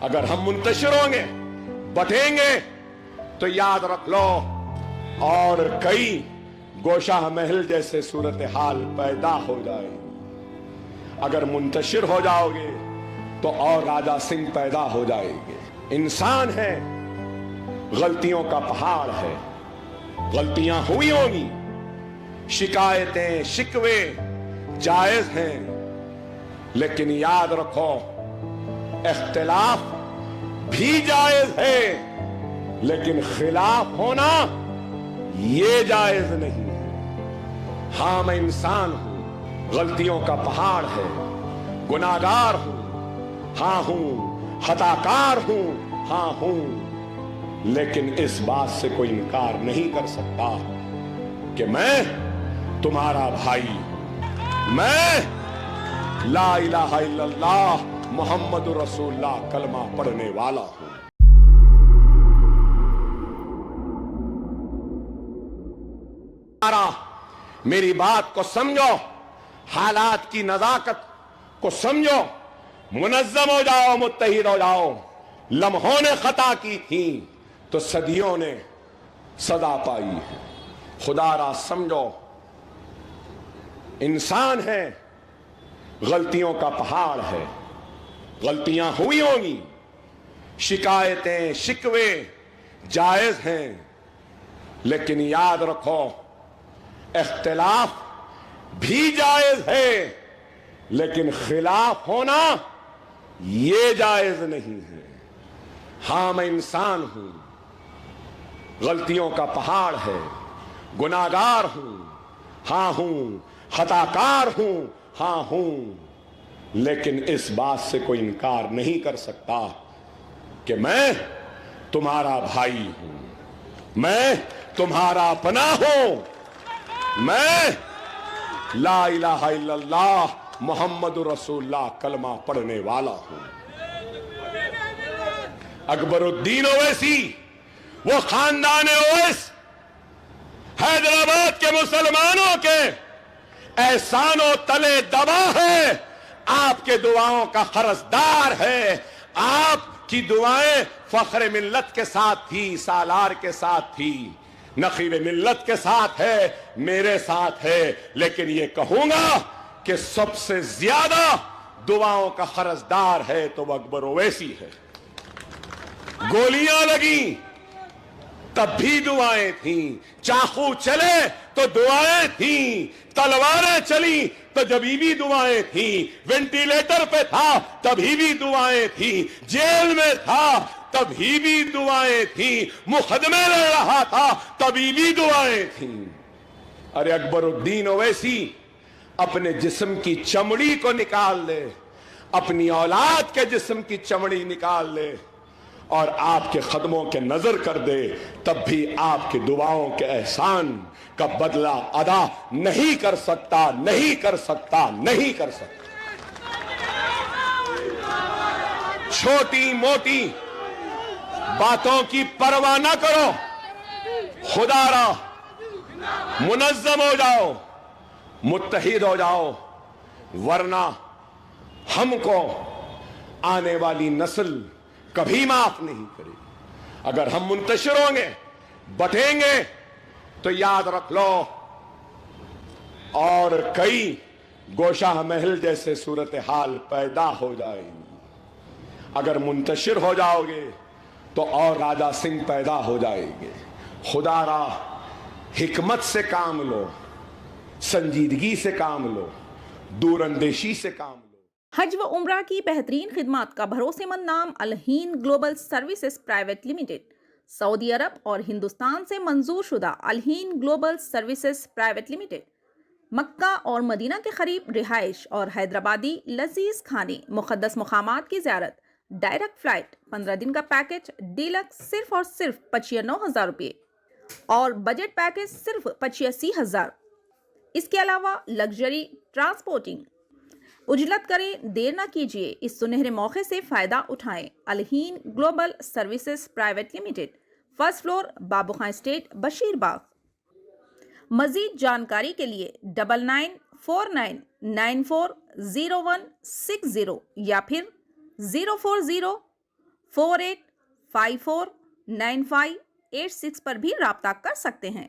اگر ہم منتشر ہوں گے، بٹیں گے، تو یاد رکھ لو اور کئی گوشہ محل جیسے صورتحال پیدا ہو جائے گی۔ اگر منتشر ہو جاؤ گے تو اور راجہ سنگھ پیدا ہو جائے گے۔ انسان ہے، غلطیوں کا پہاڑ ہے، غلطیاں ہوئی ہوں گی، شکایتیں شکوے جائز ہیں، لیکن یاد رکھو اختلاف بھی جائز ہے، لیکن خلاف ہونا یہ جائز نہیں ہے۔ ہاں میں انسان ہوں، غلطیوں کا پہاڑ ہے، گناہگار ہوں، ہاں ہوں، خطاکار ہوں، ہاں ہوں، لیکن اس بات سے کوئی انکار نہیں کر سکتا کہ میں تمہارا بھائی ہوں، میں لا الہ الا اللہ محمد رسول اللہ کلمہ پڑھنے والا ہوں۔ میری بات کو سمجھو، حالات کی نزاکت کو سمجھو، منظم ہو جاؤ، متحد ہو جاؤ۔ لمحوں نے خطا کی تھی تو صدیوں نے سزا پائی ہے۔ خدا را سمجھو، انسان ہے، غلطیوں کا پہاڑ ہے، غلطیاں ہوئی ہوں گی، شکایتیں شکوے جائز ہیں، لیکن یاد رکھو اختلاف بھی جائز ہے، لیکن خلاف ہونا یہ جائز نہیں ہے۔ ہاں میں انسان ہوں، غلطیوں کا پہاڑ ہے، گناہگار ہوں، ہاں ہوں، خطاکار ہوں، ہاں ہوں، لیکن اس بات سے کوئی انکار نہیں کر سکتا کہ میں تمہارا بھائی ہوں، میں تمہارا پناہ ہوں، میں لا الہ الا اللہ محمد رسول اللہ کلمہ پڑھنے والا ہوں۔ اکبر الدین اویسی، وہ خاندان اویس، حیدرآباد کے مسلمانوں کے احسانوں تلے دبا ہے، آپ کے دعاؤں کا قرضدار ہے۔ آپ کی دعائیں فخر ملت کے ساتھ تھی، سالار کے ساتھ تھی، نقیب ملت کے ساتھ ہے، میرے ساتھ ہے، لیکن یہ کہوں گا کہ سب سے زیادہ دعاؤں کا قرضدار ہے تو وہ اکبر اویسی ہے۔ گولیاں لگیں تب بھی دعائیں تھیں، چاقو چلے تو دعائیں تھیں، تلواریں چلیں تو جبھی بھی دعائیں تھیں، وینٹیلیٹر پہ تھا تبھی بھی دعائیں تھیں، جیل میں تھا تبھی بھی دعائیں تھیں، مقدمے لڑ رہا تھا تبھی بھی دعائیں تھیں۔ ارے اکبر الدین اویسی اپنے جسم کی چمڑی کو نکال لے، اپنی اولاد کے جسم کی چمڑی نکال لے اور آپ کے قدموں کے نظر کر دے، تب بھی آپ کی دعاؤں کے احسان کا بدلہ ادا نہیں کر سکتا، نہیں کر سکتا، نہیں کر سکتا۔ چھوٹی موٹی باتوں کی پرواہ نہ کرو، خدا را منظم ہو جاؤ، متحد ہو جاؤ، ورنہ ہم کو آنے والی نسل کبھی معاف نہیں کرے گی۔ اگر ہم منتشر ہوں گے، بٹیں گے، تو یاد رکھ لو اور کئی گوشہ محل جیسے صورتحال پیدا ہو جائے گی۔ اگر منتشر ہو جاؤ گے تو اور راجہ سنگھ پیدا ہو جائے گے۔ خدا را حکمت سے کام لو، سنجیدگی سے کام لو، دور اندیشی سے کام لو۔ حج و عمرہ کی بہترین خدمات کا بھروسے مند نام الہین گلوبل سروسز پرائیویٹ لمیٹڈ، سعودی عرب اور ہندوستان سے منظور شدہ الہین گلوبل سروسز پرائیویٹ لمیٹڈ، مکہ اور مدینہ کے قریب رہائش اور حیدرآبادی لذیذ کھانے، مقدس مقامات کی زیارت، ڈائریکٹ فلائٹ، 15 دن کا پیکج ڈیلکس صرف اور صرف 95,000 روپے اور بجٹ پیکج صرف 85,000۔ اس کے علاوہ لگژری ٹرانسپورٹنگ۔ اجلت کریں، دیر نہ کیجیے، اس سنہرے موقع سے فائدہ اٹھائیں۔ الہین global services private limited, first floor, Babu Khan estate, Bashir Bagh. مزید جانکاری کے لیے 9949940160 یا پھر 040 48549586 پر بھی رابطہ کر سکتے ہیں۔